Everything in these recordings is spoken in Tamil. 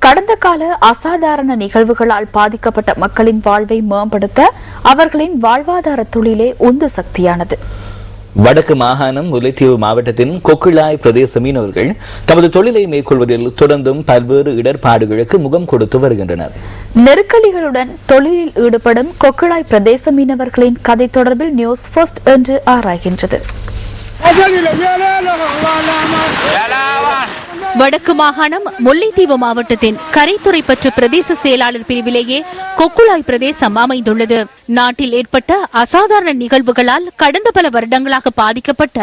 கடந்த கால அசாதாரண நிகழ்வுகளால் பாதிக்கப்பட்ட மக்களின் வாழ்வை மேம்படுத்த அவர்களின் வாழ்வாதார தொழிலே உந்து சக்தியானது. வடக்கு மாகாணம் முல்லைத்தீவு மாவட்டத்தின் கொக்குழாய் பிரதேச மீனவர்கள் தமது தொழிலை மேற்கொள்வதில் தொடர்ந்தும் பல்வேறு இடர்பாடுகளுக்கு முகம் கொடுத்து வருகின்றனர். நெருக்கடிகளுடன் தொழிலில் ஈடுபடும் கொக்குழாய் பிரதேச மீனவர்களின் கதை தொடர்பில் நியூஸ் ஃபர்ஸ்ட் என்று ஆராய்கின்றது. வடக்கு மாகாணம் முல்லைத்தீவு மாவட்டத்தின் கரைத்துறைப்பற்று பிரதேச செயலாளர் பிரிவிலேயே கொக்குழாய் பிரதேசம் அமைந்துள்ளது. நாட்டில் ஏற்பட்ட அசாதாரண நிகழ்வுகளால் கடந்த பல வருடங்களாக பாதிக்கப்பட்ட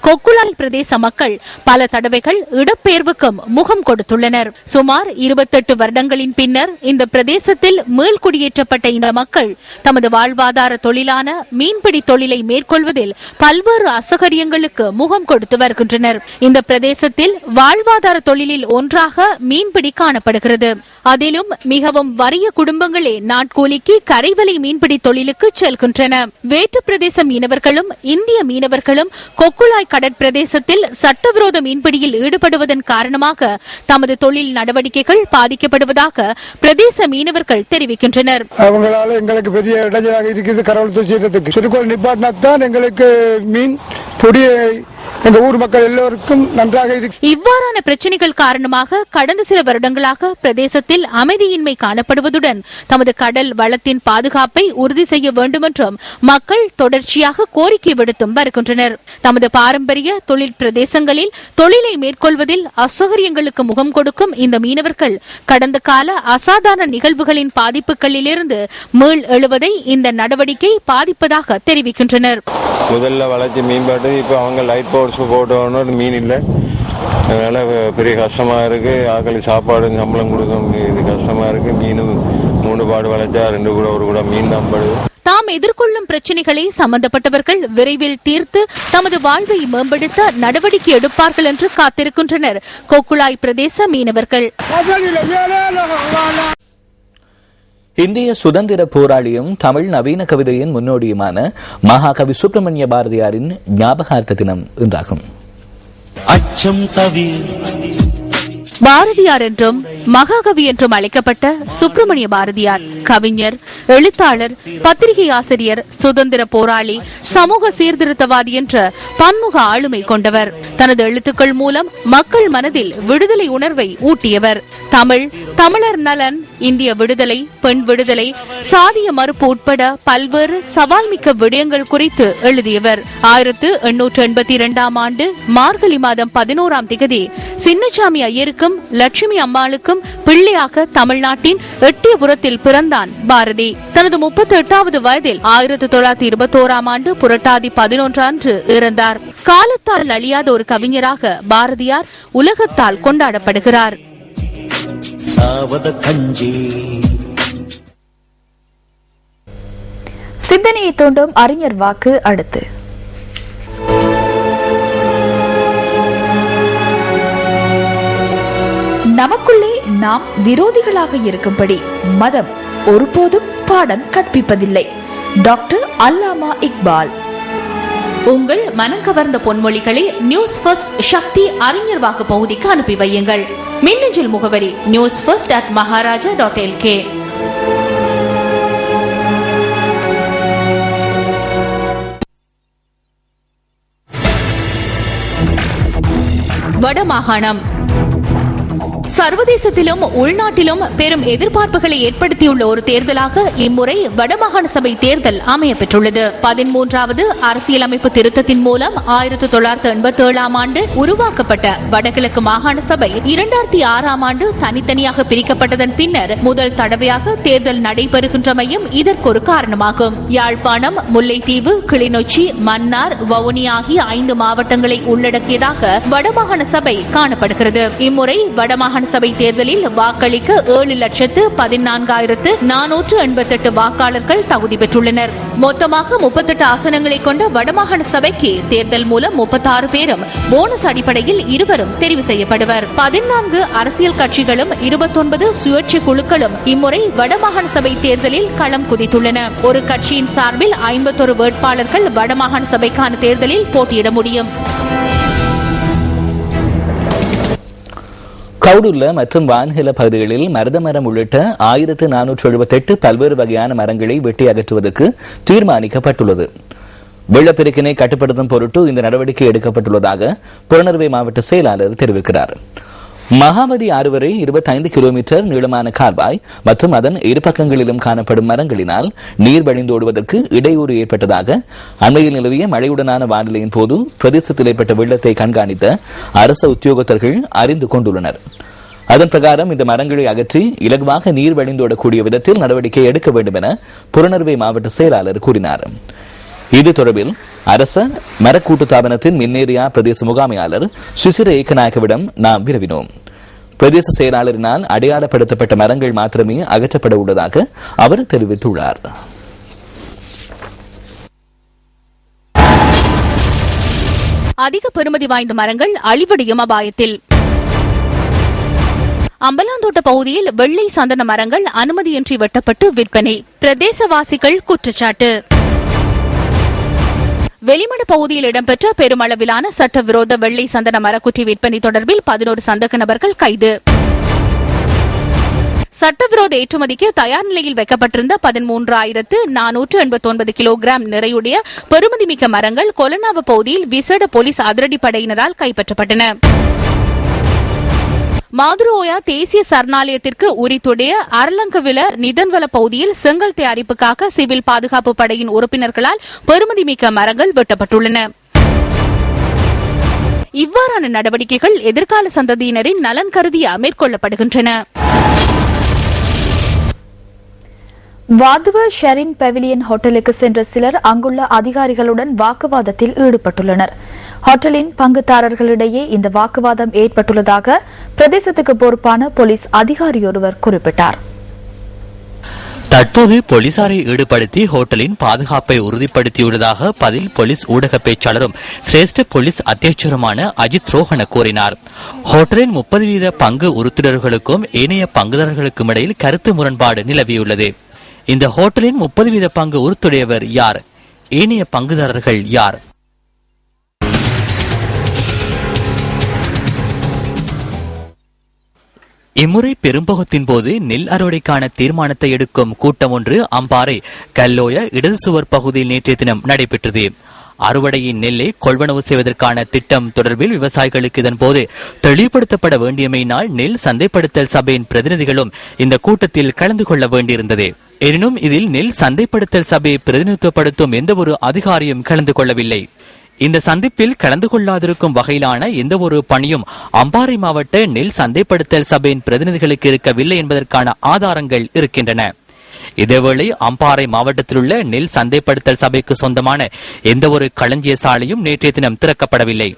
கொக்குழாய் பிரதேச மக்கள் பல தடவைகள் இடப்பெயர்வுக்கும் முகம் கொடுத்துள்ளனர். சுமார் 28 வருடங்களின் பின்னர் இந்த பிரதேசத்தில் மீள்குடியேற்றப்பட்ட இந்த மக்கள் தமது வாழ்வாதார தொழிலான மீன்பிடி தொழிலை மேற்கொள்வதில் பல்வேறு அசௌகரியங்களுக்கு முகம் கொடுத்து வருகின்றனர். இந்த பிரதேசத்தில் வாழ்வாதார தொழிலில் ஒன்றாக மீன்பிடி காணப்படுகிறது. அதிலும் மிகவும் வறிய குடும்பங்களே நாட்கூலிக்கு கரைவலை மீன்பிடி தொழிலுக்கு செல்கின்றன. வேற்று பிரதேச மீனவர்களும் இந்திய மீனவர்களும் கொக்குழாய் கடற்பிரதேசத்தில் சட்டவிரோத மீன்பிடியில் ஈடுபடுவதன் காரணமாக தமது தொழில் நடவடிக்கைகள் பாதிக்கப்படுவதாக பிரதேச மீனவர்கள் தெரிவிக்கின்றனர். அவங்களால எங்களுக்கு பெரிய இடைஞ்சலாக இருக்கிறது. கடவுள் தூசியத்துக்கு சிறுகோள் நிப்பாட்டினாத்தான் எங்களுக்கு மீன் பொடியை எங்க ஊர் மக்கள் எல்லோருக்கும் நன்றாக இவ்வாறான பிரச்சனைகள் காரணமாக கடந்த சில வருடங்களாக பிரதேசத்தில் அமைதியின்மை காணப்படுவதுடன் தமது கடல் வளத்தின் பாதுகாப்பை உறுதி செய்ய வேண்டும் என்றும் மக்கள் தொடர்ச்சியாக கோரிக்கை விடுத்தும் வருகின்றனர். தமது பாரம்பரிய தொழில் பிரதேசங்களில் தொழிலை மேற்கொள்வதில் அசௌகரியங்களுக்கு முகம் கொடுக்கும் இந்த மீனவர்கள் கடந்த கால அசாதாரண நிகழ்வுகளின் பாதிப்புகளிலிருந்து மீள் எழுவதை இந்த நடவடிக்கை பாதிப்பதாக தெரிவிக்கின்றனர். முதல்ல வளர்ச்சி மீன்பாட்டு இப்ப அவங்க லைட் போட்டு மீன் இல்லை, அதனால பெரிய கஷ்டமா இருக்கு. ஆக்களுக்கு சாப்பாடு சம்பளம் கொடுக்க இது கஷ்டமா இருக்கு. மீனும் 3 பாடு வளைச்சா 2 கூட 1 கூட மீன் தான் படுது. தாம் எதிர்கொள்ளும் பிரச்சனைகளை சம்பந்தப்பட்டவர்கள் விரைவில் தீர்த்து தமது வாழ்வை மேம்படுத்த நடவடிக்கை எடுப்பார்கள் என்று காத்திருக்கின்றனர் கொக்குழாய் பிரதேச மீனவர்கள். இந்திய சுதந்திர போராளியும் தமிழ் நவீன கவிதையின் முன்னோடியுமான மகாகவி சுப்பிரமணிய பாரதியாரின் ஞாபகார்த்த தினம் இன்றாகும். பாரதியார் என்றும் மகாகவி என்றும் அழைக்கப்பட்ட சுப்பிரமணிய பாரதியார் கவிஞர், எழுத்தாளர், பத்திரிகை ஆசிரியர், சுதந்திர போராளி, சமூக சீர்திருத்தவாதி என்ற பன்முக ஆளுமை கொண்டவர். தனது எழுத்துக்கள் மூலம் மக்கள் மனதில் விடுதலை உணர்வை ஊட்டியவர். தமிழ், தமிழர் நலன், இந்திய விடுதலை, பெண் விடுதலை, சாதிய மறுப்பு உட்பட பல்வேறு சவால்மிக்க விடயங்கள் குறித்து எழுதியவர். 1882 ஆண்டு மார்கழி மாதம் 11ஆம் திகதி சின்னசாமி ஐயருக்கும் லட்சுமி அம்மாளுக்கும் பிள்ளையாக தமிழ்நாட்டின் எட்டியபுரத்தில் பிறந்தான் பாரதி. தனது 38வது வயதில் 1921ஆம் ஆண்டு புரட்டாதி 11 அன்று இறந்தார். காலத்தால் அழியாத ஒரு கவிஞராக பாரதியார் உலகத்தால் கொண்டாடப்படுகிறார். சிந்தனையை தூண்டும் அறிஞர் வாக்கு அடுத்து. நமக்குள்ளே நாம் விரோதிகளாக இருக்கும்படி மதம் ஒருபோதும் பாடம் கற்பிப்பதில்லை. டாக்டர் அல்லாமா இக்பால். உங்கள் மனம் கவர்ந்த பொன்மொழிகளை நியூஸ் ஃபர்ஸ்ட் சக்தி அறிஞர் வாக்கு பகுதிக்கு அனுப்பி வையுங்கள். மின்னஞ்சல் முகவரி newsfirst@maharaja.lk. வடமாகாணம் சர்வதேசத்திலும் உள்நாட்டிலும் பெரும் எதிர்பார்ப்புகளை ஏற்படுத்தியுள்ள ஒரு தேர்தலாக இம்முறை வடமாகாண சபை தேர்தல் அமைய பெற்றுள்ளது. 13வது அரசியலமைப்பு திருத்தத்தின் மூலம் 1987ஆம் ஆண்டு உருவாக்கப்பட்ட வடகிழக்கு மாகாண சபை 2006ஆம் ஆண்டு தனித்தனியாக பிரிக்கப்பட்டதன் பின்னர் முதல் தடவையாக தேர்தல் நடைபெறுகின்றமையும் இதற்கொரு காரணமாகும். யாழ்ப்பாணம், முல்லைத்தீவு, கிளிநொச்சி, மன்னார், வவுனியா ஆகிய 5 மாவட்டங்களை உள்ளடக்கியதாக வடமாகாண சபை காணப்படுகிறது. இம்முறை வடமாகாண சபை தேர்தலில் வாக்களிக்க 7,14,488 வாக்காளர்கள் தகுதி பெற்றுள்ளனர். மொத்தமாக 38 ஆசனங்களை கொண்ட வடமாகாண சபைக்கு தேர்தல் மூலம் 36 பேரும் போனஸ் அடிப்படையில் 2 தெரிவு செய்யப்படுவர். 14 அரசியல் கட்சிகளும் 29 சுயேட்சை குழுக்களும் இம்முறை வடமாகாண சபை தேர்தலில் களம் குதித்துள்ளன. ஒரு கட்சியின் சார்பில் 51 வேட்பாளர்கள் வடமாகாண சபைக்கான தேர்தலில் போட்டியிட முடியும். கவுடுல்ல மற்றும் வான்ஹில பகுதிகளில் மருத மரம் உள்ளிட்ட 1478 பல்வேறு வகையான மரங்களை வெட்டி அகற்றுவதற்கு தீர்மானிக்கப்பட்டுள்ளது. வெள்ளப்பெருக்கினை கட்டுப்படுத்தும் பொருட்டு இந்த நடவடிக்கை எடுக்கப்பட்டுள்ளதாக புலனறுவை மாவட்ட செயலாளர் தெரிவிக்கிறார். மகாவதி ஆறு வரை 25 கிலோமீட்டர் நீளமான கால்வாய் மற்றும் அதன் இரு பக்கங்களிலும் காணப்படும் மரங்களினால் நீர் வழிந்தோடுவதற்கு இடையூறு ஏற்பட்டதாக அண்மையில் நிலவிய மழையுடனான வானிலையின் போது பிரதேசத்தில் ஏற்பட்ட வெள்ளத்தை கண்காணித்த அரசு உத்தியோகத்தர்கள் அறிந்து கொண்டுள்ளனர். அதன் பிரகாரம் இந்த மரங்களை அகற்றி இலகுவாக நீர் வழிந்தோடக்கூடிய விதத்தில் நடவடிக்கை எடுக்க வேண்டும் என புலனறுவை மாவட்ட செயலாளர் கூறினார். இது தொடர்பில் அரச மரக்கூட்டு தாபனத்தின் மின்னேரியா பிரதேச முகாமையாளர் சுசிர ஏக்கநாயகவிடம் நாம் வினவினோம். பிரதேச செயலாளரினால் அடையாளப்படுத்தப்பட்ட மரங்கள் மாத்திரமே அகற்றப்பட உள்ளதாக அவர் தெரிவித்துள்ளார். அதிக பெறுமதி வாய்ந்த மரங்கள் அழிவடையும் அபாயத்தில். அம்பலாந்தோட்ட பகுதியில் வெள்ளை சந்தன மரங்கள் அனுமதியின்றி வெட்டப்பட்டு விற்பனை. பிரதேசவாசிகள் குற்றச்சாட்டு. வெளிமட பகுதியில் இடம்பெற்ற பெருமளவிலான சட்டவிரோத வெள்ளை சந்தன மரக்குற்றி விற்பனை தொடர்பில் 11 சந்தேக நபர்கள் கைது. சட்டவிரோத ஏற்றுமதிக்கு தயார் நிலையில் வைக்கப்பட்டிருந்த 13,489 கிலோகிராம் நிறையுடைய பெறுமதிமிக்க மரங்கள் கொலனாவ பகுதியில் விசேட போலீஸ் அதிரடிப்படையினரால் கைப்பற்றப்பட்டன. மாதுரோயா தேசிய சரணாலயத்திற்கு உரித்துடைய அரலங்கவில நிதன்வல பகுதியில் செங்கல் தயாரிப்புக்காக சிவில் பாதுகாப்பு படையின் உறுப்பினர்களால் பெறுமதிமிக்க மரங்கள் வெட்டப்பட்டுள்ளன. இவ்வாறான நடவடிக்கைகள் எதிர்கால சந்ததியினரின் நலன் கருதி மேற்கொள்ளப்படுகின்றன. வாதுவ ஷெரின் பெவிலியன் ஹோட்டலுக்கு சென்ற சிலர் அங்குள்ள அதிகாரிகளுடன் வாக்குவாதத்தில் ஈடுபட்டுள்ளனர். ஹோட்டலின் பங்குதாரர்களிடையே இந்த வாக்குவாதம் ஏற்பட்டுள்ளதாக பிரதேசத்துக்கு பொறுப்பான போலீஸ் அதிகாரியொருவர் குறிப்பிட்டார். தற்போது போலீசாரை ஈடுபடுத்தி ஹோட்டலின் பாதுகாப்பை உறுதிப்படுத்தியுள்ளதாக பதில் போலீஸ் ஊடக பேச்சாளரும் சிரேஷ்ட போலீஸ் அத்தியட்சருமான அஜித் ரோஹன கூறினார். ஹோட்டலின் 30% பங்கு உறுப்பினர்களுக்கும் ஏனைய பங்குதாரர்களுக்கும் இடையில் கருத்து முரண்பாடு நிலவியுள்ளது. இந்த ஹோட்டலின் 30% பங்கு உறுத்துடையவர் யார்? ஏனைய பங்குதாரர்கள் யார்? இம்முறை பெரும்பகத்தின் போது நெல் அறுவடைக்கான தீர்மானத்தை எடுக்கும் கூட்டம் ஒன்று அம்பாறை கல்லோய இடது சுவர் பகுதியில் நேற்றைய தினம் நடைபெற்றது. அறுவடையின் நெல்லை கொள்வனவு செய்வதற்கான திட்டம் தொடர்பில் விவசாயிகளுக்கு இதன்போது தெளிவுபடுத்தப்பட வேண்டியமையினால் நெல் சந்தைப்படுத்தல் சபையின் பிரதிநிதிகளும் இந்த கூட்டத்தில் கலந்து கொள்ள வேண்டியிருந்தது. எனினும் இதில் நெல் சந்தைப்படுத்தல் சபையை பிரதிநிதித்துவப்படுத்தும் எந்த ஒரு அதிகாரியும் கலந்து கொள்ளவில்லை. இந்த சந்திப்பில் கலந்து கொள்ளாதிருக்கும் வகையிலான எந்த ஒரு பணியும் அம்பாறை மாவட்ட நெல் சந்தைப்படுத்தல் சபையின் பிரதிநிதிகளுக்கு இருக்கவில்லை என்பதற்கான ஆதாரங்கள் இருக்கின்றன. இதேவேளை அம்பாறை மாவட்டத்திலுள்ள நெல் சந்தைப்படுத்தல் சபைக்கு சொந்தமான எந்த ஒரு களஞ்சிய சாலையும் நேற்றைய தினம் திறக்கப்படவில்லை.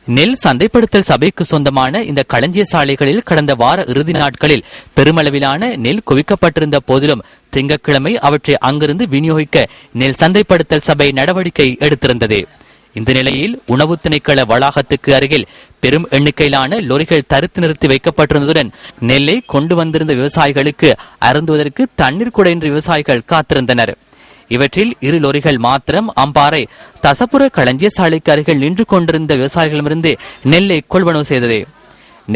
நெல் சந்தைப்படுத்தல் சபைக்கு சொந்தமான இந்த களஞ்சிய சாலைகளில் கடந்த வார இறுதி நாட்களில் பெருமளவிலான நெல் குவிக்கப்பட்டிருந்த போதிலும் திங்கட்கிழமை அவற்றை அங்கிருந்து விநியோகிக்க நெல் சந்தைப்படுத்தல் சபை நடவடிக்கை எடுத்திருந்தது. இந்த நிலையில் உணவு திணைக்கள வளாகத்துக்கு அருகில் பெரும் எண்ணிக்கையிலான லொரிகள் தடுத்து நிறுத்தி வைக்கப்பட்டிருந்ததுடன் நெல்லை கொண்டு வந்திருந்த விவசாயிகளுக்கு அருந்துவதற்கு தண்ணீர் கூட இன்றி விவசாயிகள் காத்திருந்தனர். இவற்றில் 2 லொரிகள் மாத்திரம் அம்பாறை தசப்புர களஞ்சிய சாலைக்கு அருகில் நின்று கொண்டிருந்த விவசாயிகளிடமிருந்து நெல்லை கொள்வனவு செய்தது.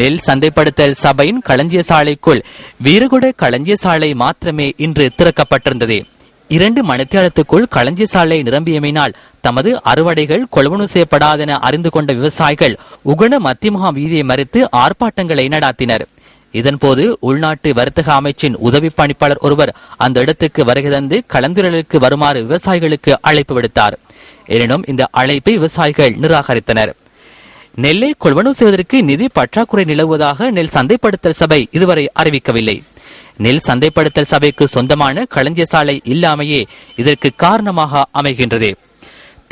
நெல் சந்தைப்படுத்தல் சபையின் களஞ்சிய சாலைக்குள் வீரகுட களஞ்சிய சாலை மாத்திரமே இன்று திறக்கப்பட்டிருந்தது. 2 மணித்தியாலத்துக்குள் களஞ்சிய சாலை நிரம்பியமையினால் தமது அறுவடைகள் கொள்வனவு செய்யப்படாதென அறிந்து கொண்ட விவசாயிகள் உகன மத்தியமுகா வீதியை மறித்து ஆர்ப்பாட்டங்களை நடாத்தினர். இதன்போது உள்நாட்டு வர்த்தக அமைச்சின் உதவி பணிப்பாளர் ஒருவர் அந்த இடத்துக்கு வருகை தந்து கலந்துரையாடலுக்கு வருமாறு விவசாயிகளுக்கு அழைப்பு விடுத்தார். எனினும் இந்த அழைப்பை விவசாயிகள் நிராகரித்தனர். நெல்லை கொள்வனவு செய்வதற்கு நிதி பற்றாக்குறை நிலவுவதாக நெல் சந்தைப்படுத்தல் சபை இதுவரை அறிவிக்கவில்லை. நெல் சந்தைப்படுத்தல் சபைக்கு சொந்தமான களஞ்சிய சாலை இல்லாமையே இதற்கு காரணமாக அமைகின்றது.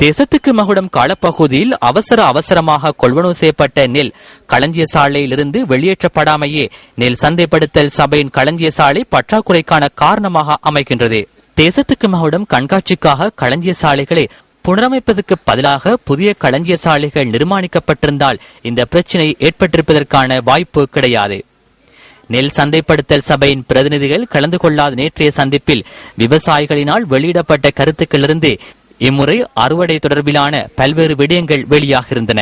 தேசத்துக்கு மகுடம் காலப்பகுதியில் அவசரமாக கொள்வனவு செய்யப்பட்ட நெல் களஞ்சிய சாலையிலிருந்து வெளியேற்றப்படாமையே நெல் சந்தைப்படுத்தல் சபையின் களஞ்சிய சாலை பற்றாக்குறைக்கான காரணமாக அமைகின்றது. தேசத்துக்கு மகுடம் கண்காட்சிக்காக களஞ்சிய சாலைகளை புனரமைப்பதற்கு பதிலாக புதிய களஞ்சிய சாலைகள் நிர்மாணிக்கப்பட்டிருந்தால் இந்த பிரச்சினை ஏற்பட்டிருப்பதற்கான வாய்ப்பு கிடையாது. நெல் சந்தைப்படுத்தல் சபையின் பிரதிநிதிகள் கலந்து கொள்ளாத நேற்றைய சந்திப்பில் விவசாயிகளினால் வெளியிடப்பட்ட கருத்துக்களிலிருந்து இம்முறை அறுவடை தொடர்பிலான பல்வேறு விடயங்கள் வெளியாக இருந்தன.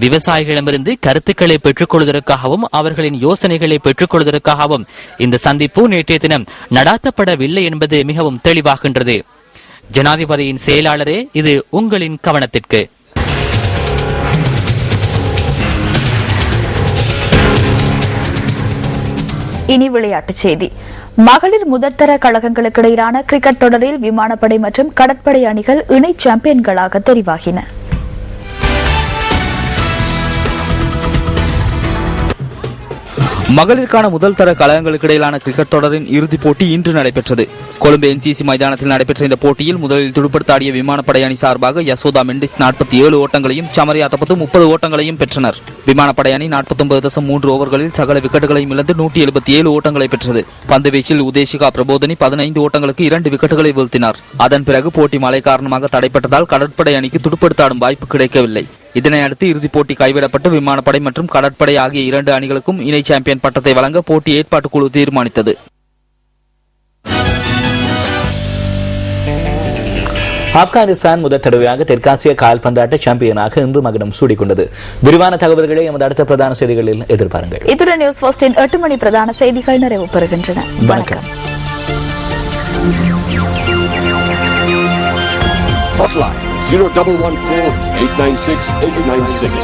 விவசாயிகளிடமிருந்து கருத்துக்களை பெற்றுக் கொள்வதற்காகவும் அவர்களின் யோசனைகளை பெற்றுக் கொள்வதற்காகவும் இந்த சந்திப்பு நேற்றைய தினம் நடாத்தப்படவில்லை என்பது மிகவும் தெளிவாகின்றது. ஜனாதிபதியின் செயலாளரே, இது உங்களின் கவனத்திற்கு. இனி விளையாட்டுச் செய்தி. மகளிர் முதற்தர கழகங்களுக்கு இடையிலான கிரிக்கெட் தொடரில் விமானப்படை மற்றும் கடற்படை அணிகள் இணை சாம்பியன்களாக தெரிவாகின. மகளிருக்கான முதல் தர கழகங்களுக்கு இடையிலான கிரிக்கெட் தொடரின் இறுதிப் போட்டி இன்று நடைபெற்றது. கொழும்பு NCC மைதானத்தில் நடைபெற்ற இந்த போட்டியில் முதலில் துடுப்படுத்தாடிய விமானப்படை அணி சார்பாக யசோதா மெண்டிஸ் 47 ஓட்டங்களையும் சமரியா தபத்து 30 ஓட்டங்களையும் பெற்றனர். விமானப்படை அணி 49.3 ஓவர்களில் சகல விக்கெட்டுகளையும் இழந்து 177 ஓட்டங்களை பெற்றது. பந்து வீச்சில் உதேசிகா பிரபோதனி 15 ஓட்டங்களுக்கு 2 விக்கெட்டுகளை வீழ்த்தினார். அதன் பிறகு போட்டி மழை காரணமாக தடைப்பட்டதால் கடற்படை அணிக்கு துடுப்படுத்தாடும் வாய்ப்பு கிடைக்கவில்லை. இதனை அடுத்து இறுதிப் போட்டி கைவிடப்பட்டு விமானப்படை மற்றும் கடற்படை ஆகிய 2 அணிகளுக்கும் இணை சாம்பியன் பட்டத்தை வழங்க போட்டி ஏற்பாட்டு குழு தீர்மானித்தது. ஆப்கானிஸ்தான் முதல் தடவையாக தெற்காசிய கால்பந்தாட்ட சாம்பியனாக இன்று மகுடம் சூடிக்கொண்டது. விரிவான தகவல்களை எமது அடுத்த பிரதான செய்திகளில் எதிர்பாருங்கள். இத்துடன் நியூஸ் ஃபர்ஸ்டின் 8 மணி பிரதான செய்திகள் நிறைவு பெறுகின்றன. வணக்கம். Hotline 0114 896 896.